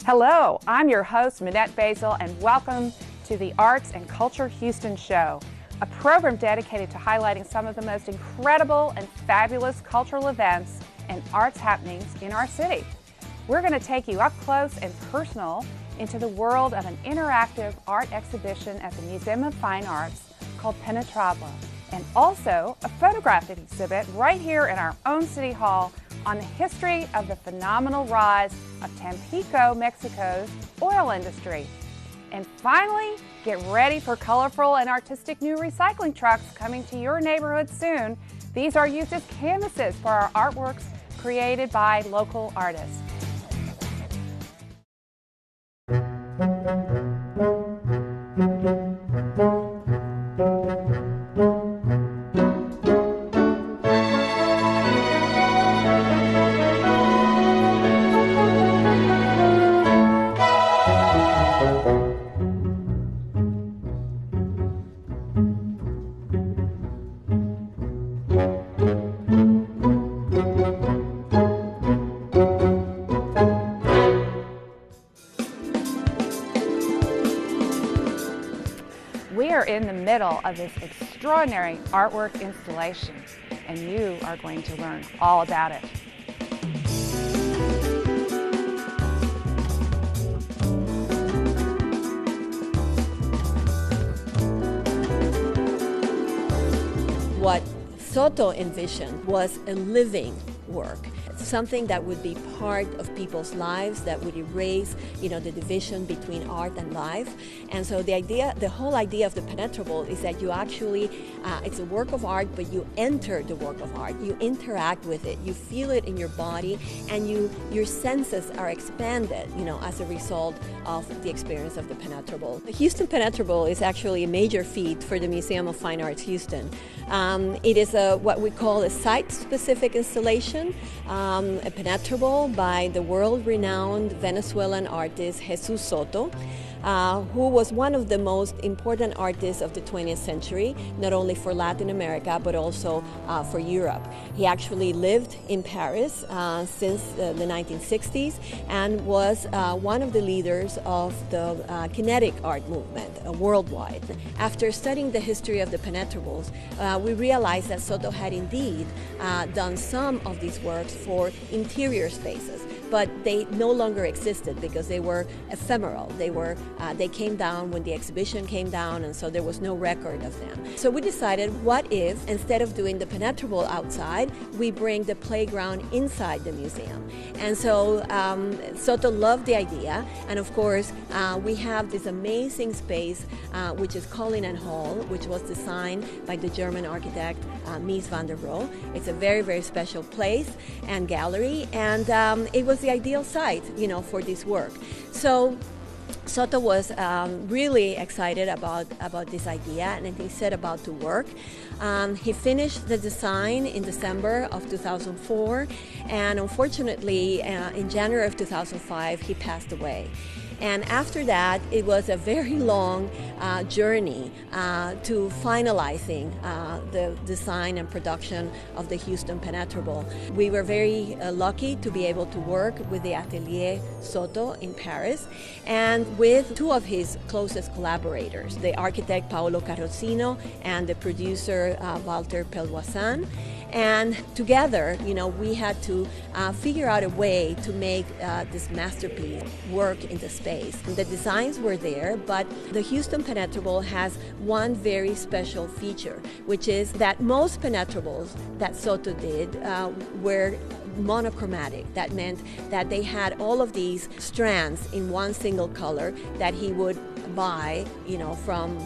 Hello, I'm your host, Minette Basil, and welcome to the Arts and Culture Houston Show, a program dedicated to highlighting some of the most incredible and fabulous cultural events and arts happenings in our city. We're going to take you up close and personal into the world of an interactive art exhibition at the Museum of Fine Arts called Penetrable, and also a photographic exhibit right here in our own City Hall on the history of the phenomenal rise of Tampico, Mexico's oil industry. And finally, get ready for colorful and artistic new recycling trucks coming to your neighborhood soon. These are used as canvases for our artworks created by local artists. We are in the middle of this extraordinary artwork installation, and you are going to learn all about it. What Soto envisioned was a living work, something that would be part of people's lives, that would erase, the division between art and life. And so the whole idea of the Penetrable is that you actually, it's a work of art, but you enter the work of art, you interact with it, you feel it in your body, and your senses are expanded, as a result of the experience of the Penetrable. The Houston Penetrable is actually a major feat for the Museum of Fine Arts Houston. It is what we call a site-specific installation, a Penetrable by the world-renowned Venezuelan artist Jesus Soto, who was one of the most important artists of the 20th century, not only for Latin America, but also for Europe. He actually lived in Paris since the 1960s and was one of the leaders of the kinetic art movement worldwide. After studying the history of the Penetrables, we realized that Soto had indeed done some of these works for interior spaces, but they no longer existed because they were ephemeral. They came down when the exhibition came down, and so there was no record of them. So we decided, what if, instead of doing the Penetrable outside, we bring the playground inside the museum? And so Soto loved the idea, and of course, we have this amazing space, which is Cullinan Hall, which was designed by the German architect Mies van der Rohe. It's a very, very special place and gallery, and it was the ideal site, for this work. So Soto was really excited about this idea, and he set about to work. He finished the design in December of 2004, and unfortunately, in January of 2005, he passed away. And after that, it was a very long journey to finalizing the design and production of the Houston Penetrable. We were very lucky to be able to work with the Atelier Soto in Paris and with two of his closest collaborators, the architect Paolo Carrozzino and the producer Walter Pelvoisin. And together, we had to figure out a way to make this masterpiece work in the space. The designs were there, but the Houston Penetrable has one very special feature, which is that most Penetrables that Soto did were monochromatic. That meant that they had all of these strands in one single color that he would buy, from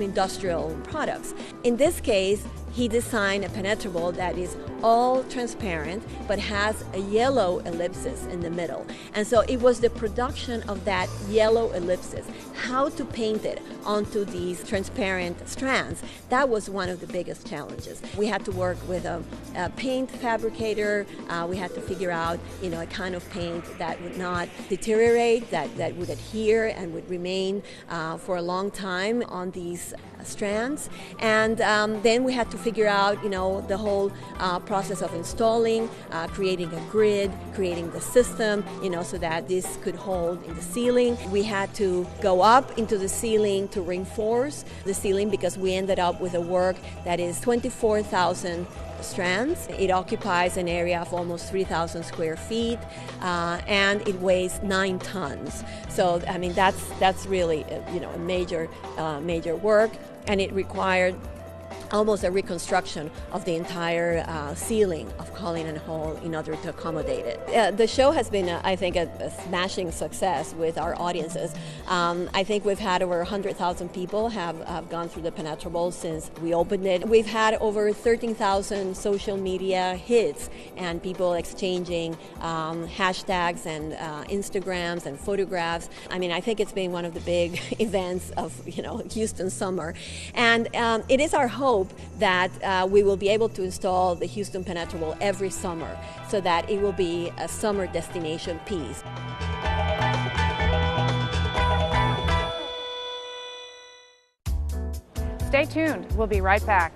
industrial products. In this case, he designed a Penetrable that is all transparent but has a yellow ellipsis in the middle. And so it was the production of that yellow ellipsis, how to paint it onto these transparent strands. That was one of the biggest challenges. We had to work with a paint fabricator. We had to figure out, a kind of paint that would not deteriorate, that would adhere and would remain for a long time on these strands, and then we had to figure out, the whole process of installing, creating a grid, creating the system, so that this could hold in the ceiling. We had to go up into the ceiling to reinforce the ceiling because we ended up with a work that is 24,000 strands. It occupies an area of almost 3,000 square feet, and it weighs 9 tons. So, that's really, a major work, and it required almost a reconstruction of the entire ceiling of Cullinan Hall in order to accommodate it. The show has been, I think, a smashing success with our audiences. I think we've had over 100,000 people have gone through the Penetrable since we opened it. We've had over 13,000 social media hits and people exchanging hashtags and Instagrams and photographs. I think it's been one of the big events of Houston summer, and it is our hope that we will be able to install the Houston Penetrable every summer so that it will be a summer destination piece. Stay tuned. We'll be right back.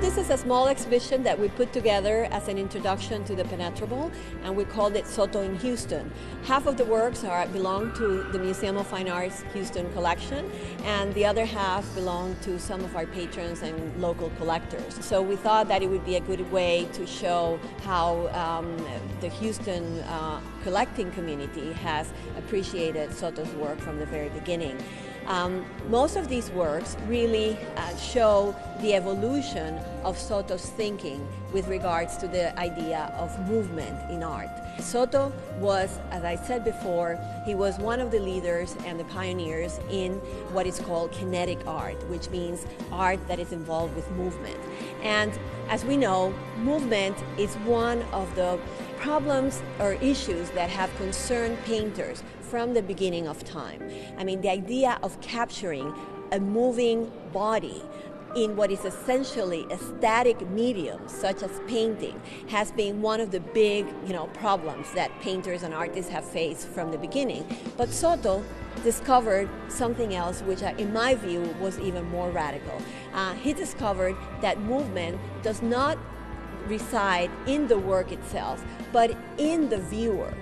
This is a small exhibition that we put together as an introduction to the Penetrable, and we called it Soto in Houston. Half of the works belong to the Museum of Fine Arts Houston collection, and the other half belong to some of our patrons and local collectors. So we thought that it would be a good way to show how the Houston collecting community has appreciated Soto's work from the very beginning. Most of these works really show the evolution of Soto's thinking with regards to the idea of movement in art. Soto was, as I said before, he was one of the leaders and the pioneers in what is called kinetic art, which means art that is involved with movement. And as we know, movement is one of the problems or issues that have concerned painters from the beginning of time. The idea of capturing a moving body in what is essentially a static medium, such as painting, has been one of the big, problems that painters and artists have faced from the beginning. But Soto discovered something else, which in my view was even more radical. He discovered that movement does not reside in the work itself, but in the viewer,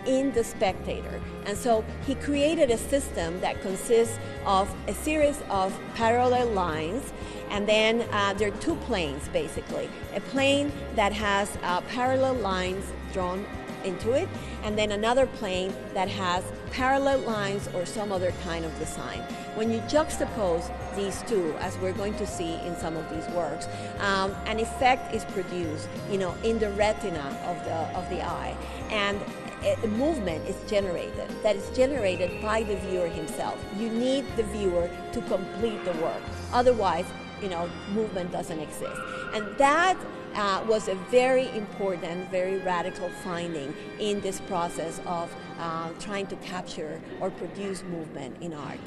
in the spectator. And so he created a system that consists of a series of parallel lines, and then there are 2 planes basically. A plane that has parallel lines drawn into it, and then another plane that has parallel lines or some other kind of design. When you juxtapose these two, as we're going to see in some of these works, an effect is produced, in the retina of the eye, and a movement is generated that is generated by the viewer himself. You need the viewer to complete the work. Otherwise, movement doesn't exist. And that was a very important, very radical finding in this process of trying to capture or produce movement in art.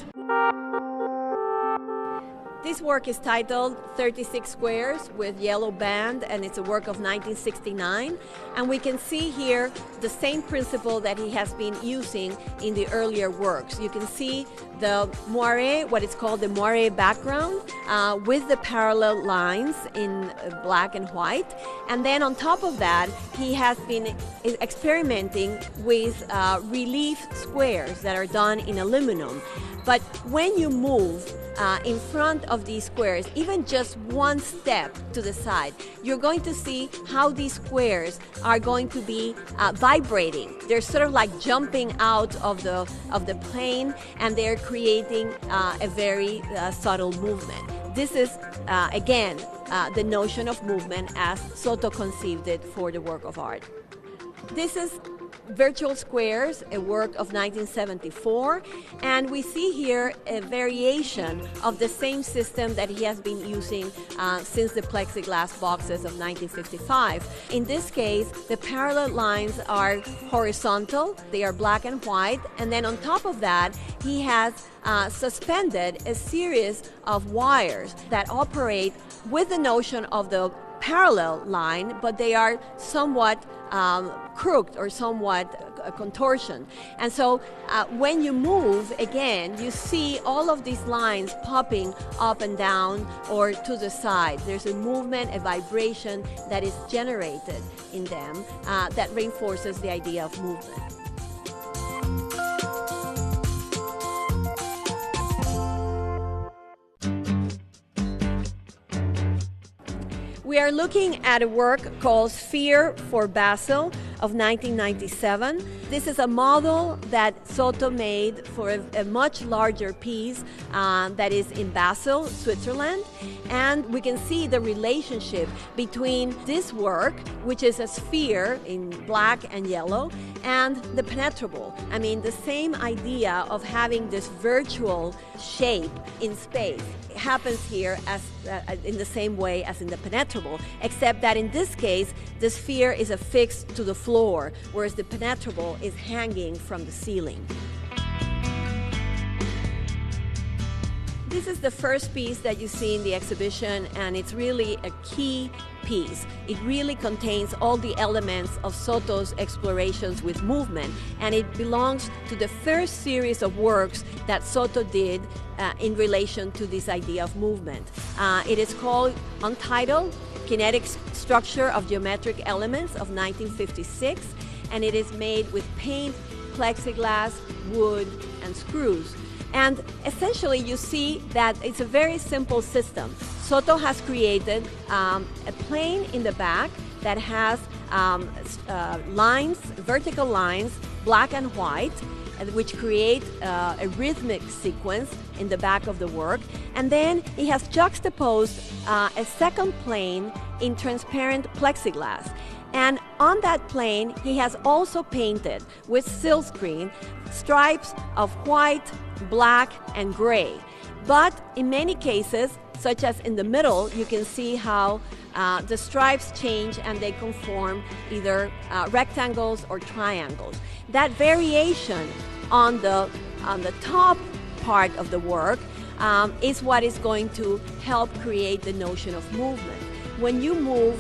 This work is titled 36 Squares with Yellow Band, and it's a work of 1969. And we can see here the same principle that he has been using in the earlier works. You can see the moire, what is called the moire background, with the parallel lines in black and white. And then on top of that, he has been experimenting with relief squares that are done in aluminum. But when you move in front of these squares, even just one step to the side, you're going to see how these squares are going to be vibrating. They're sort of like jumping out of the plane, and they're creating a very subtle movement. This is, again, the notion of movement as Soto conceived it for the work of art. This is Virtual Squares, a work of 1974, and we see here a variation of the same system that he has been using since the plexiglass boxes of 1955. In this case, the parallel lines are horizontal, they are black and white, and then on top of that, he has suspended a series of wires that operate with the notion of the parallel line, but they are somewhat crooked or somewhat contortion. And so when you move, again, you see all of these lines popping up and down or to the side. There's a movement, a vibration that is generated in them that reinforces the idea of movement. We are looking at a work called Sphere for Basel of 1997. This is a model that Soto made for a much larger piece that is in Basel, Switzerland. And we can see the relationship between this work, which is a sphere in black and yellow, and the penetrable. I mean, the same idea of having this virtual shape in space happens here as in the same way as in the penetrable, except that in this case, the sphere is affixed to the floor, whereas the penetrable is hanging from the ceiling. This is the first piece that you see in the exhibition, and it's really a key piece. It really contains all the elements of Soto's explorations with movement, and it belongs to the first series of works that Soto did in relation to this idea of movement. It is called Untitled: Kinetic Structure of Geometric Elements of 1956, and it is made with paint, plexiglass, wood, and screws. And essentially, you see that it's a very simple system. Soto has created a plane in the back that has lines, vertical lines, black and white, which create a rhythmic sequence in the back of the work. And then he has juxtaposed a second plane in transparent plexiglass. And on that plane, he has also painted with silkscreen stripes of white, black, and gray. But in many cases, such as in the middle, you can see how the stripes change and they conform either rectangles or triangles. That variation on the top part of the work is what is going to help create the notion of movement. When you move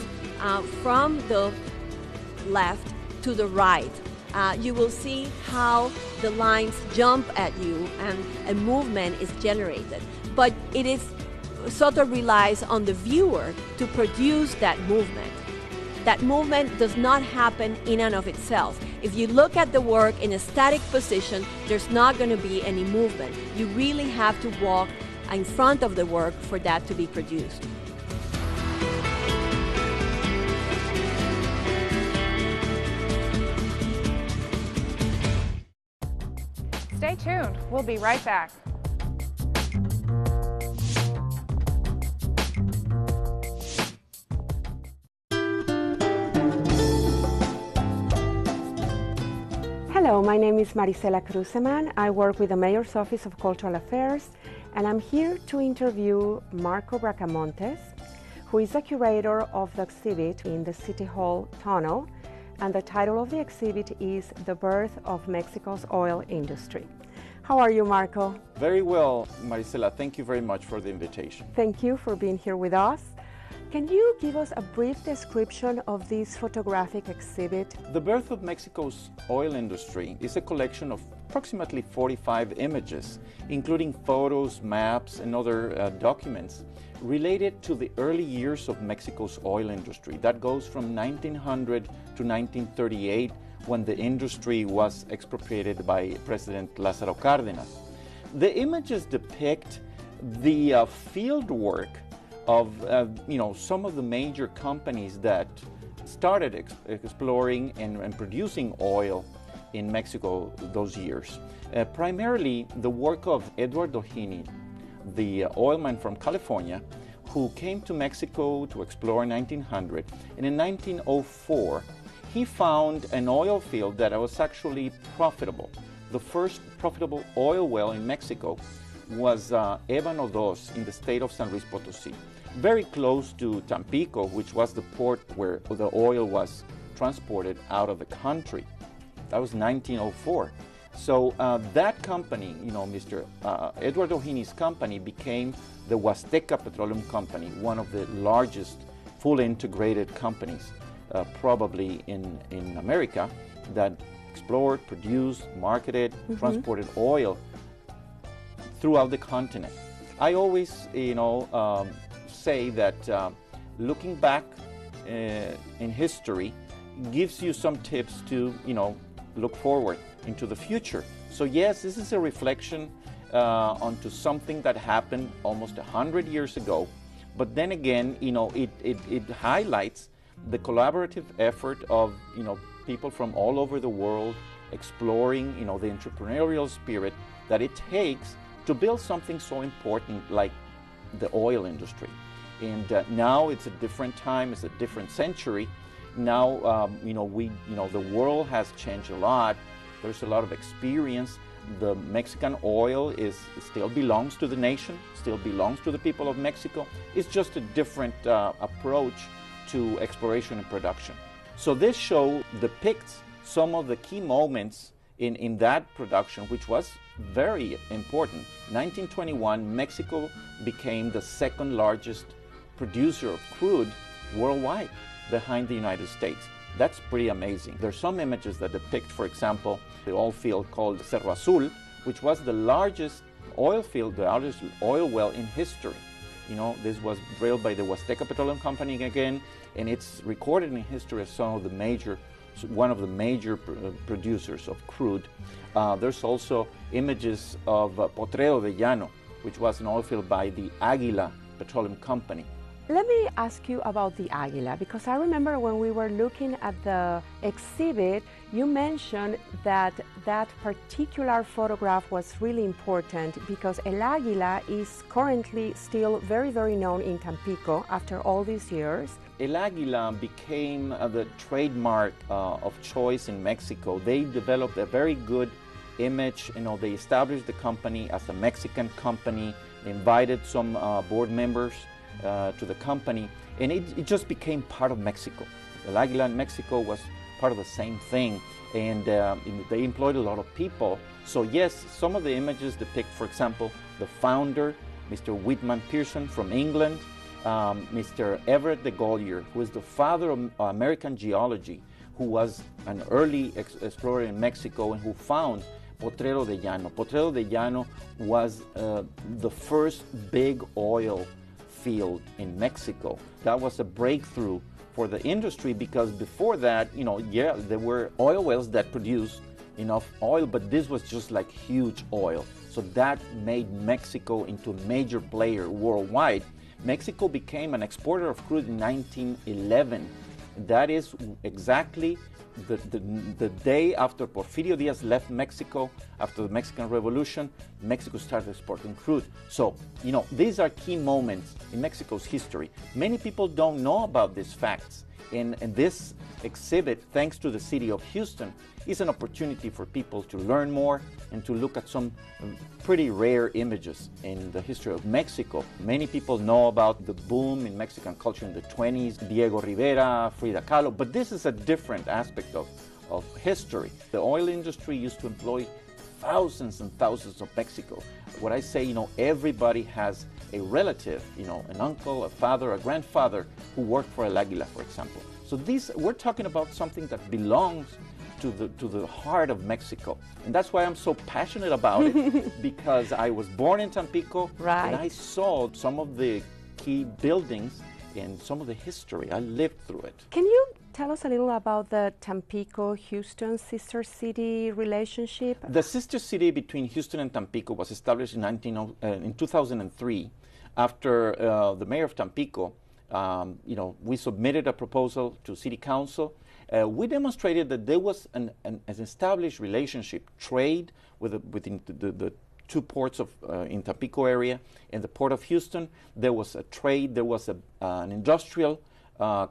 from the left to the right, you will see how the lines jump at you and a movement is generated. But Soto relies on the viewer to produce that movement. That movement does not happen in and of itself. If you look at the work in a static position, there's not going to be any movement. You really have to walk in front of the work for that to be produced. Stay tuned. We'll be right back. Hello, my name is Marisela Cruzeman. I work with the Mayor's Office of Cultural Affairs, and I'm here to interview Marco Bracamontes, who is the curator of the exhibit in the City Hall tunnel, and the title of the exhibit is The Birth of Mexico's Oil Industry. How are you, Marco? Very well, Marisela. Thank you very much for the invitation. Thank you for being here with us. Can you give us a brief description of this photographic exhibit? The Birth of Mexico's Oil Industry is a collection of approximately 45 images, including photos, maps, and other documents related to the early years of Mexico's oil industry. That goes from 1900 to 1938, when the industry was expropriated by President Lázaro Cárdenas. The images depict the field work of some of the major companies that started exploring and producing oil in Mexico those years. Primarily the work of Eduardo Gini, the oilman from California, who came to Mexico to explore in 1900, and in 1904 he found an oil field that was actually profitable. The first profitable oil well in Mexico was Ébano II in the state of San Luis Potosí, very close to Tampico, which was the port where the oil was transported out of the country. That was 1904. So that company, Mr. Edward O'Hinney's company became the Huasteca Petroleum Company, one of the largest fully integrated companies probably in America that explored, produced, marketed, transported oil throughout the continent. I always, say that looking back in history gives you some tips to, look forward into the future. So yes, this is a reflection onto something that happened almost 100 years ago. But then again, it highlights the collaborative effort of, people from all over the world exploring, the entrepreneurial spirit that it takes to build something so important like the oil industry. And now it's a different time, it's a different century. Now, the world has changed a lot. There's a lot of experience. The Mexican oil still belongs to the nation, still belongs to the people of Mexico. It's just a different approach to exploration and production. So this show depicts some of the key moments in that production, which was very important. 1921, Mexico became the second largest producer of crude worldwide, behind the United States. That's pretty amazing. There's some images that depict, for example, the oil field called Cerro Azul, which was the largest oil field, the largest oil well in history. This was drilled by the Huasteca Petroleum Company again, and it's recorded in history as one of the major producers of crude. There's also images of Potrero de Llano, which was an oil field by the Aguila Petroleum Company. Let me ask you about the Aguila, because I remember when we were looking at the exhibit, you mentioned that that particular photograph was really important because El Aguila is currently still very, very known in Tampico after all these years. El Aguila became the trademark of choice in Mexico. They developed a very good image. They established the company as a Mexican company. They invited some board members to the company, and it just became part of Mexico. El Aguila in Mexico was part of the same thing, and they employed a lot of people. So yes, some of the images depict, for example, the founder, Mr. Whitman Pearson from England, Mr. Everett de Golyer, who is the father of American geology, who was an early explorer in Mexico and who found Potrero de Llano. Potrero de Llano was the first big oil field in Mexico. That was a breakthrough for the industry because before that, there were oil wells that produced enough oil, but this was just like huge oil. So that made Mexico into a major player worldwide. Mexico became an exporter of crude in 1911. That is exactly the day after Porfirio Diaz left Mexico, after the Mexican Revolution, Mexico started exporting crude. So, these are key moments in Mexico's history. Many people don't know about these facts. And this exhibit, thanks to the city of Houston, is an opportunity for people to learn more and to look at some pretty rare images in the history of Mexico. Many people know about the boom in Mexican culture in the 20s, Diego Rivera, Frida Kahlo, but this is a different aspect of history. The oil industry used to employ thousands and thousands of Mexico. What I say, everybody has a relative, an uncle, a father, a grandfather who worked for El Aguila, for example. So we're talking about something that belongs to the heart of Mexico. And that's why I'm so passionate about it, because I was born in Tampico, right, and I saw some of the key buildings and some of the history. I lived through it. Can you tell us a little about the Tampico-Houston sister city relationship? The sister city between Houston and Tampico was established in 2003 after the mayor of Tampico, we submitted a proposal to City Council. We demonstrated that there was an established relationship, trade within the two ports in Tampico area and the Port of Houston. There was a trade, there was an industrial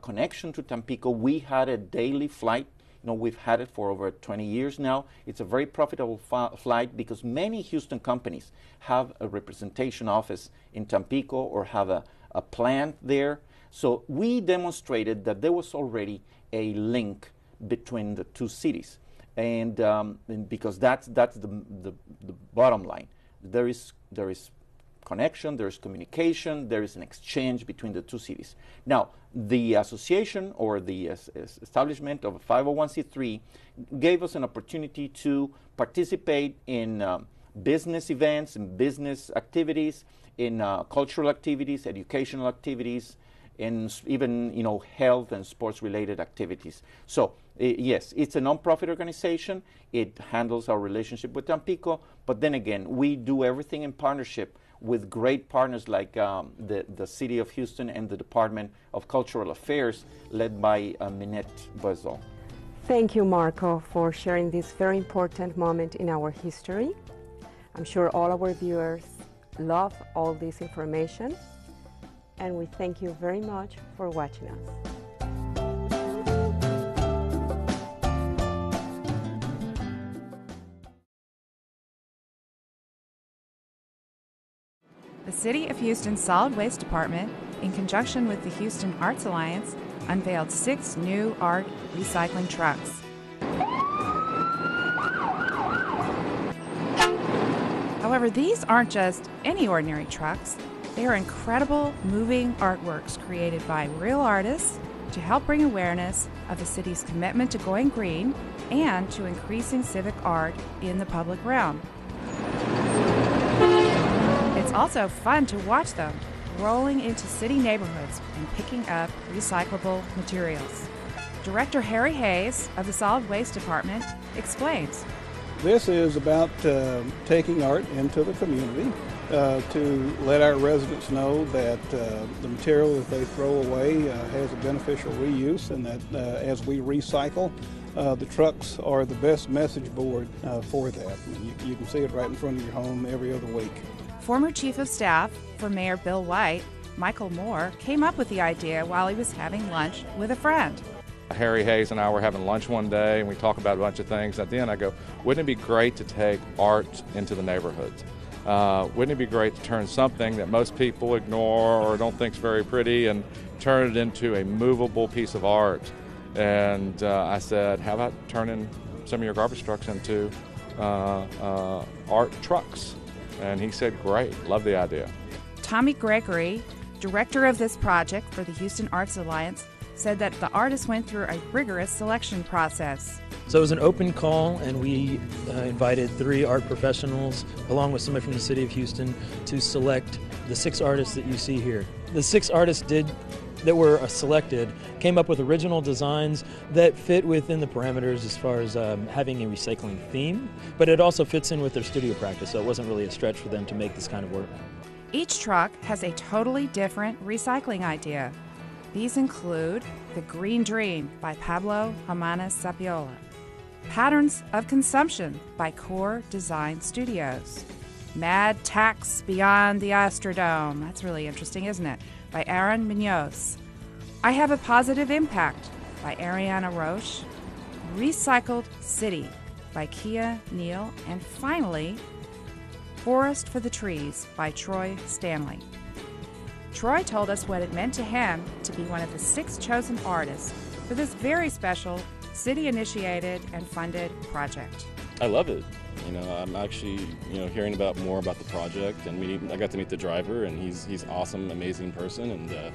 connection to Tampico. We had a daily flight. We've had it for over 20 years now. It's a very profitable flight because many Houston companies have a representation office in Tampico or have a plant there. So we demonstrated that there was already a link between the two cities. and because that's the bottom line. There is connection, there is communication, there is an exchange between the two cities. Now, the association or the establishment of a 501c3 gave us an opportunity to participate in business events and business activities, in cultural activities, educational activities, and even health and sports related activities. So yes, it's a nonprofit organization. It handles our relationship with Tampico, but then again, we do everything in partnership with great partners like the City of Houston and the Department of Cultural Affairs, led by Minette Boisseau. Thank you, Marco, for sharing this very important moment in our history. I'm sure all our viewers love all this information, and we thank you very much for watching us. The City of Houston Solid Waste Department, in conjunction with the Houston Arts Alliance, unveiled 6 new art recycling trucks. However, these aren't just any ordinary trucks. They are incredible moving artworks created by real artists to help bring awareness of the city's commitment to going green and to increasing civic art in the public realm. It's also fun to watch them rolling into city neighborhoods and picking up recyclable materials. Director Harry Hayes of the Solid Waste Department explains. This is about taking art into the community to let our residents know that the material that they throw away has a beneficial reuse, and that as we recycle, the trucks are the best message board for that. You can see it right in front of your home every other week. Former Chief of Staff for Mayor Bill White, Michael Moore, came up with the idea while he was having lunch with a friend. Harry Hayes and I were having lunch one day, and we talked about a bunch of things. At the end, I go, wouldn't it be great to take art into the neighborhoods? Wouldn't it be great to turn something that most people ignore or don't think is very pretty and turn it into a movable piece of art? And I said, how about turning some of your garbage trucks into art trucks? And he said, great, love the idea. Tommy Gregory, director of this project for the Houston Arts Alliance, said that the artists went through a rigorous selection process. So it was an open call, and we invited 3 art professionals, along with somebody from the City of Houston, to select the 6 artists that you see here. The 6 artists that were selected came up with original designs that fit within the parameters as far as having a recycling theme, but it also fits in with their studio practice, so it wasn't really a stretch for them to make this kind of work. Each truck has a totally different recycling idea. These include The Green Dream by Pablo Jimenez Sapiola, Patterns of Consumption by Core Design Studios, Mad Tax Beyond the Astrodome, that's really interesting, isn't it, by Aaron Munoz, I Have a Positive Impact by Ariana Roche, Recycled City by Kia Neal, and finally, Forest for the Trees by Troy Stanley. Troy told us what it meant to him to be one of the 6 chosen artists for this very special city-initiated and funded project. I love it. I'm actually, hearing more about the project, and I got to meet the driver, and he's awesome, amazing person, and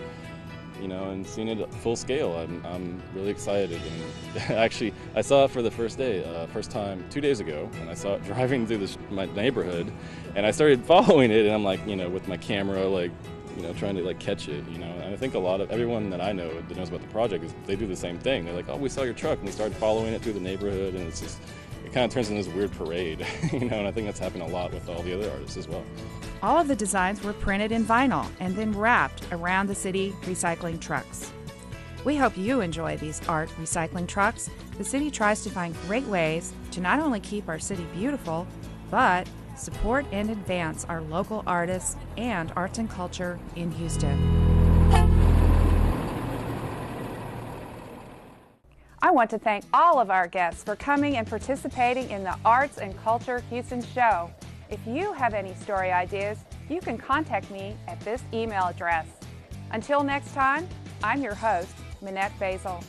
and seeing it full scale, I'm really excited. And actually, I saw it for the first time 2 days ago, and I saw it driving through my neighborhood, and I started following it, and I'm like, with my camera, trying to catch it, And I think everyone that I know that knows about the project they do the same thing. They're like, oh, we saw your truck, and we started following it through the neighborhood, and it kind of turns into this weird parade, and I think that's happened a lot with all the other artists as well. All of the designs were printed in vinyl and then wrapped around the city recycling trucks. We hope you enjoy these art recycling trucks. The city tries to find great ways to not only keep our city beautiful, but support and advance our local artists and arts and culture in Houston. I want to thank all of our guests for coming and participating in the Arts and Culture Houston show. If you have any story ideas, you can contact me at this email address. Until next time, I'm your host, Minette Basil.